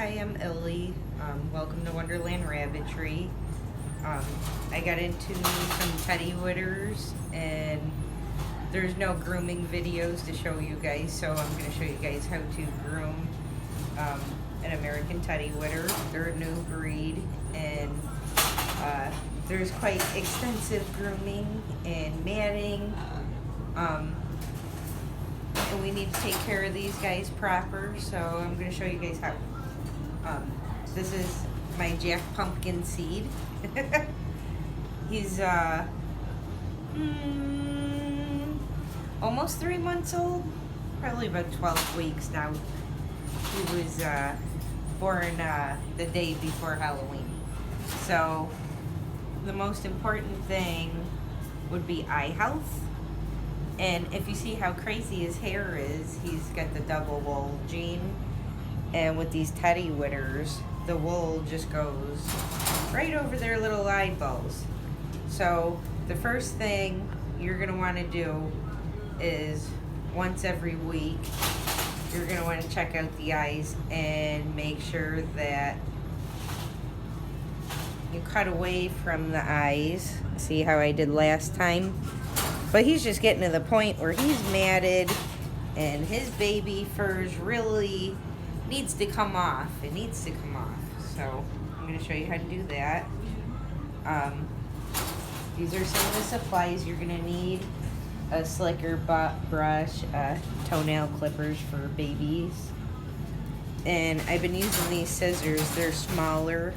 Hi, I'm Ellie. Welcome to Wonderland Rabbitry. I got into some teddy widders, and there's no grooming videos to show you guys, so I'm going to show you guys how to groom an American teddy widder. They're a new breed, and there's quite extensive grooming and matting. And we need to take care of these guys proper, so I'm going to show you guys how. This is my Jack Pumpkin seed. He's almost 3 months old, probably about 12 weeks now. He was born the day before Halloween. So the most important thing would be eye health. And if you see how crazy his hair is, he's got the double wool gene. And with these teddy widders, the wool just goes right over their little eyeballs. So the first thing you're going to want to do is once every week, you're going to want to check out the eyes and make sure that you cut away from the eyes. See how I did last time? But he's just getting to the point where he's matted and his baby furs really needs to come off. It needs to come off. So I'm going to show you how to do that. These are some of the supplies you're going to need. A slicker brush, toenail clippers for babies. And I've been using these scissors. They're smaller.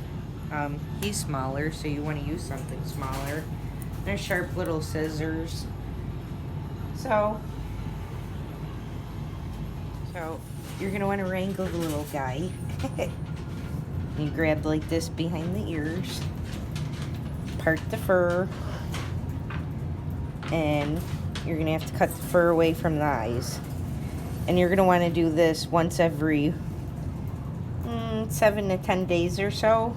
He's smaller, so you want to use something smaller. They're sharp little scissors. So you're going to want to wrangle the little guy. You grab like this behind the ears, part the fur, and you're going to have to cut the fur away from the eyes. And you're going to want to do this once every 7 to 10 days or so.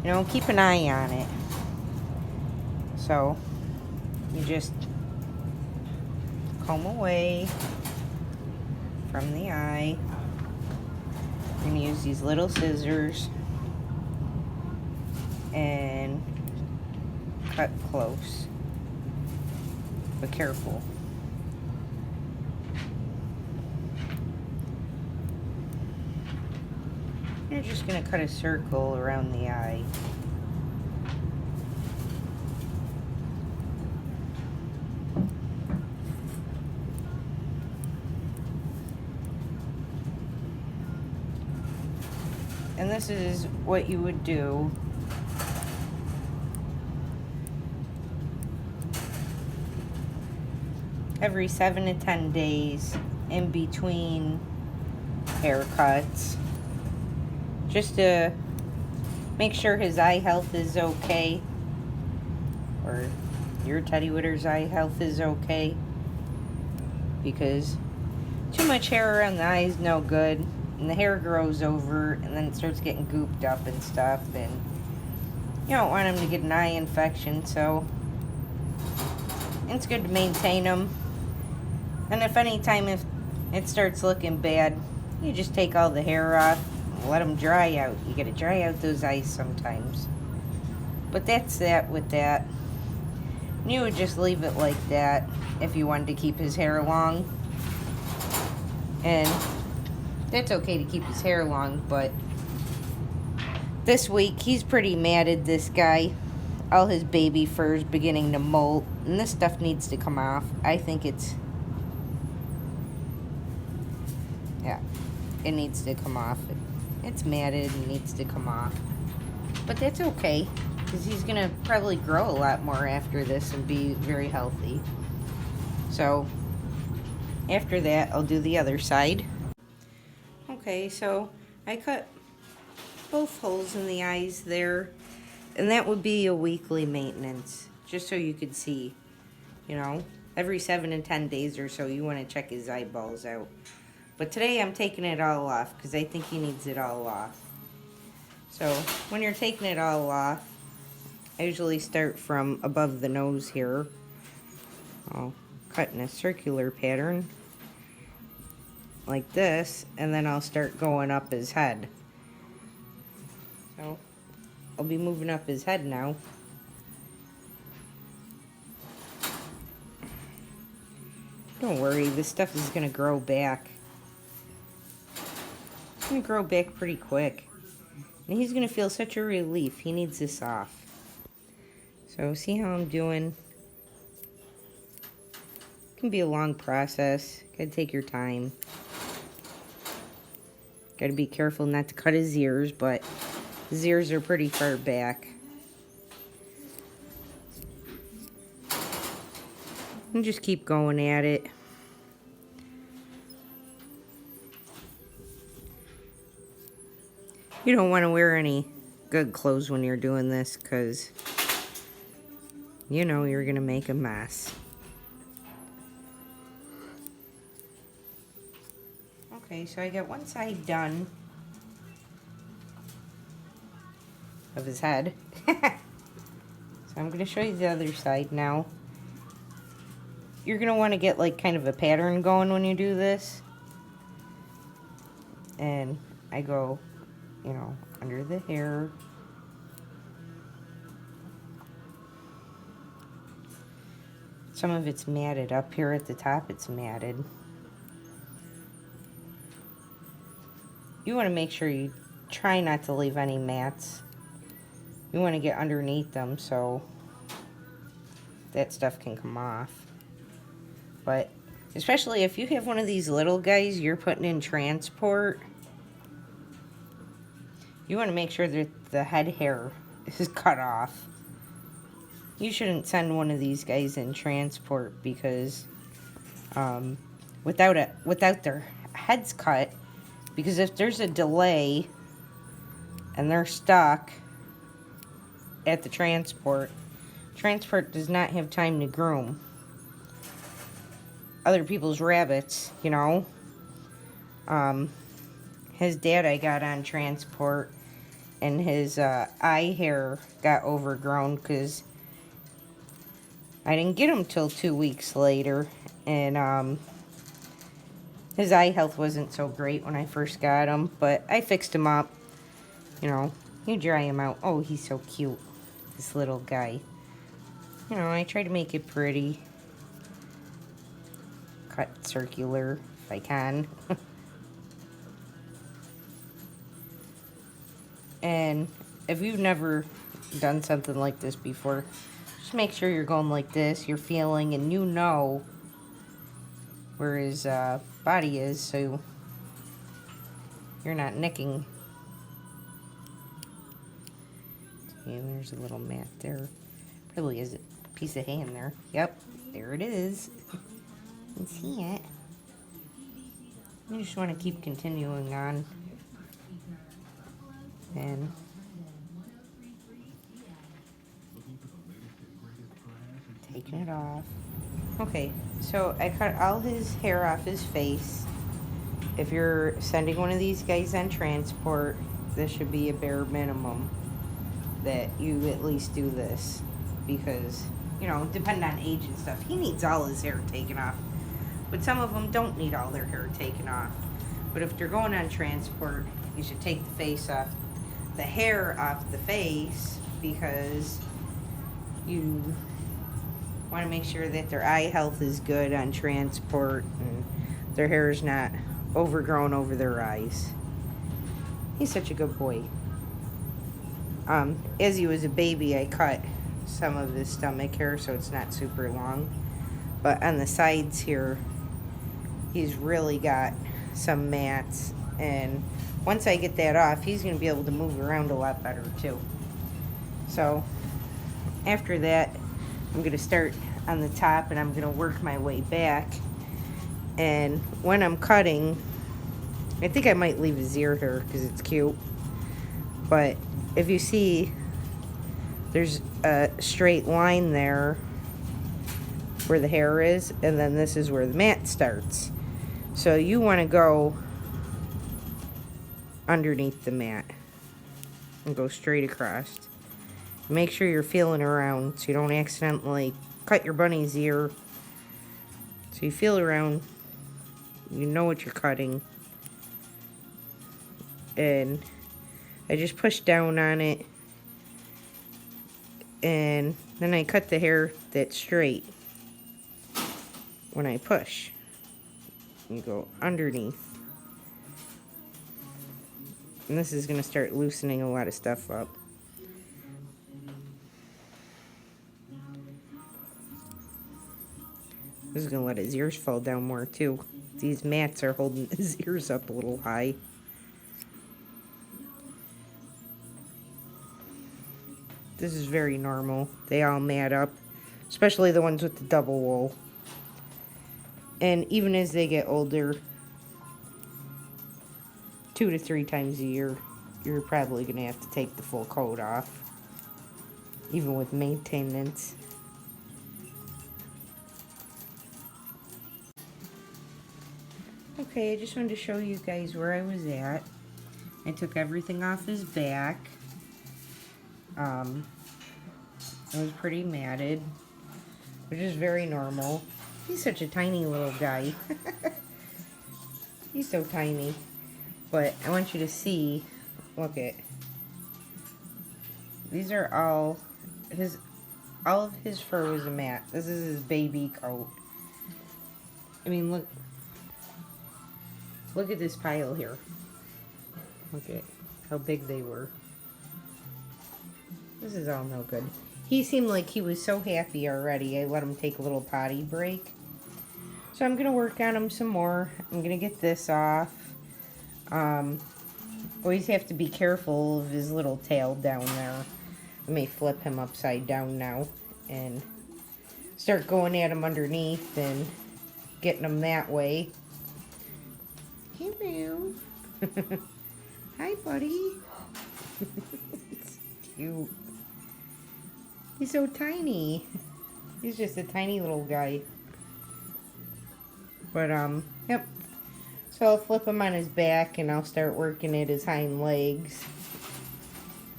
You know, keep an eye on it. So you just comb away from the eye. You're going to use these little scissors and cut close, but careful. You're just going to cut a circle around the eye. And this is what you would do every 7 to 10 days in between haircuts, just to make sure his eye health is okay, or your teddy widder's eye health is okay, because too much hair around the eye is no good. And the hair grows over, and then it starts getting gooped up and stuff, and you don't want them to get an eye infection, so it's good to maintain them. And if it starts looking bad, you just take all the hair off and let them dry out. You gotta dry out those eyes sometimes. But that's that with that. You would just leave it like that if you wanted to keep his hair long. And that's okay to keep his hair long, but this week he's pretty matted, this guy. All his baby fur's beginning to molt, and this stuff needs to come off. I think it needs to come off. It's matted and needs to come off. But that's okay, because he's going to probably grow a lot more after this and be very healthy. So after that, I'll do the other side. Okay, so I cut both holes in the eyes there, and that would be a weekly maintenance, just so you could see, you know, every 7 to 10 days or so you want to check his eyeballs out. But today I'm taking it all off because I think he needs it all off. So when you're taking it all off, I usually start from above the nose here. I'll cut in a circular pattern like this, and then I'll start going up his head. So I'll be moving up his head now. Don't worry, this stuff is going to grow back. It's going to grow back pretty quick. And he's going to feel such a relief. He needs this off. So see how I'm doing? It can be a long process. Gotta take your time. Gotta be careful not to cut his ears, but his ears are pretty far back. And just keep going at it. You don't want to wear any good clothes when you're doing this, because you know you're gonna make a mess. Okay, so I got one side done of his head. So I'm going to show you the other side now. You're going to want to get like kind of a pattern going when you do this. And I go, you know, under the hair. Some of it's matted up here at the top, it's matted. You want to make sure you try not to leave any mats. You want to get underneath them so that stuff can come off. But especially if you have one of these little guys you're putting in transport, you want to make sure that the head hair is cut off. You shouldn't send one of these guys in transport because without their heads cut, because if there's a delay and they're stuck at the transport does not have time to groom other people's rabbits, you know. His dad I got on transport, and his eye hair got overgrown because I didn't get him till 2 weeks later, and his eye health wasn't so great when I first got him, but I fixed him up. You know, you dry him out. Oh, he's so cute, this little guy. You know, I try to make it pretty. Cut circular if I can. And if you've never done something like this before, just make sure you're going like this, you're feeling, and you know where his body is, so you're not nicking. See, there's a little mat there. Probably is a piece of hay in there. Yep, there it is. You can see it. You just want to keep continuing on. And taking it off. Okay, so I cut all his hair off his face. If you're sending one of these guys on transport, this should be a bare minimum that you at least do this, because, you know, depending on age and stuff, he needs all his hair taken off. But some of them don't need all their hair taken off. But if they're going on transport, you should take the face off, the hair off the face, because you want to make sure that their eye health is good on transport and their hair is not overgrown over their eyes. He's such a good boy. As he was a baby, I cut some of his stomach hair so it's not super long. But on the sides here, he's really got some mats. And once I get that off, he's going to be able to move around a lot better too. So after that, I'm going to start on the top and I'm going to work my way back. And when I'm cutting, I think I might leave his ear hair because it's cute. But if you see, there's a straight line there where the hair is, and then this is where the mat starts. So you want to go underneath the mat and go straight across. Make sure you're feeling around so you don't accidentally cut your bunny's ear. So you feel around, you know what you're cutting, and I just push down on it, and then I cut the hair that's straight when I push. You go underneath. And this is going to start loosening a lot of stuff up. This is going to let his ears fall down more too. These mats are holding his ears up a little high. This is very normal. They all mat up, especially the ones with the double wool. And even as they get older, 2 to 3 times a year, you're probably going to have to take the full coat off, even with maintenance. Okay, I just wanted to show you guys where I was at. I took everything off his back. It was pretty matted, which is very normal. He's such a tiny little guy. He's so tiny. But I want you to see, look at, these are all of his fur was a mat. This is his baby coat. I mean, look at this pile here. Look at how big they were. This is all no good. He seemed like he was so happy already. I let him take a little potty break. So I'm going to work on him some more. I'm going to get this off. Always have to be careful of his little tail down there. I may flip him upside down now and start going at him underneath and getting him that way. Hello. Hi, buddy. It's cute. He's so tiny. He's just a tiny little guy. But, yep. So I'll flip him on his back and I'll start working at his hind legs.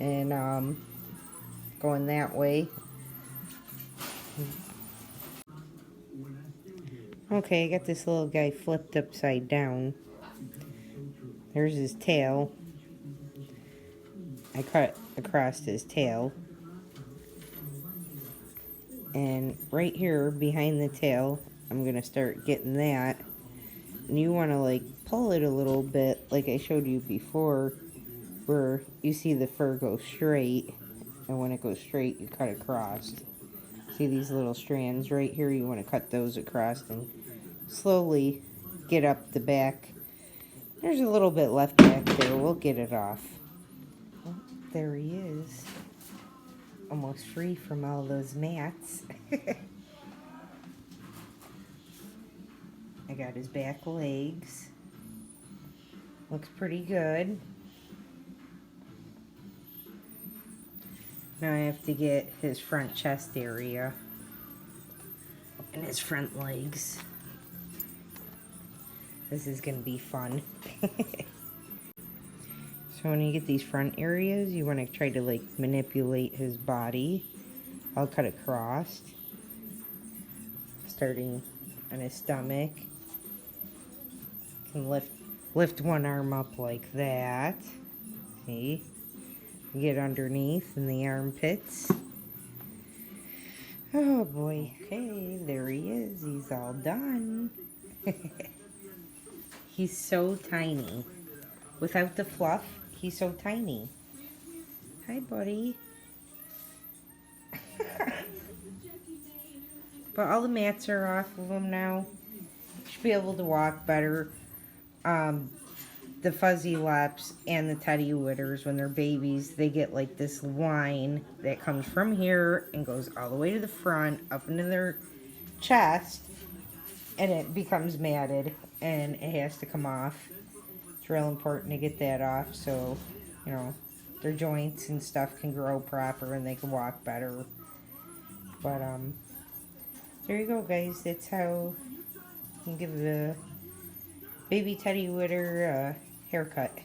And, going that way. Okay, I got this little guy flipped upside down. There's his tail. I cut across his tail. And right here behind the tail, I'm going to start getting that. And you want to like pull it a little bit like I showed you before, where you see the fur go straight. And when it goes straight, you cut across. See these little strands right here? You want to cut those across and slowly get up the back. There's a little bit left back there. We'll get it off. Oh, there he is. Almost free from all those mats. I got his back legs. Looks pretty good. Now I have to get his front chest area and his front legs. This is going to be fun. So when you get these front areas, you want to try to like manipulate his body. I'll cut across, starting on his stomach. You can lift one arm up like that. See? Get underneath in the armpits. Oh boy. Okay, there he is. He's all done. He's so tiny. Without the fluff, he's so tiny. Hi, buddy. But all the mats are off of him now. Should be able to walk better. The fuzzy laps and the teddy widders, when they're babies, they get like this line that comes from here and goes all the way to the front, up into their chest, and it becomes matted, and it has to come off. It's real important to get that off so, you know, their joints and stuff can grow proper and they can walk better. But, there you go, guys. That's how you can give the baby teddy widder a haircut.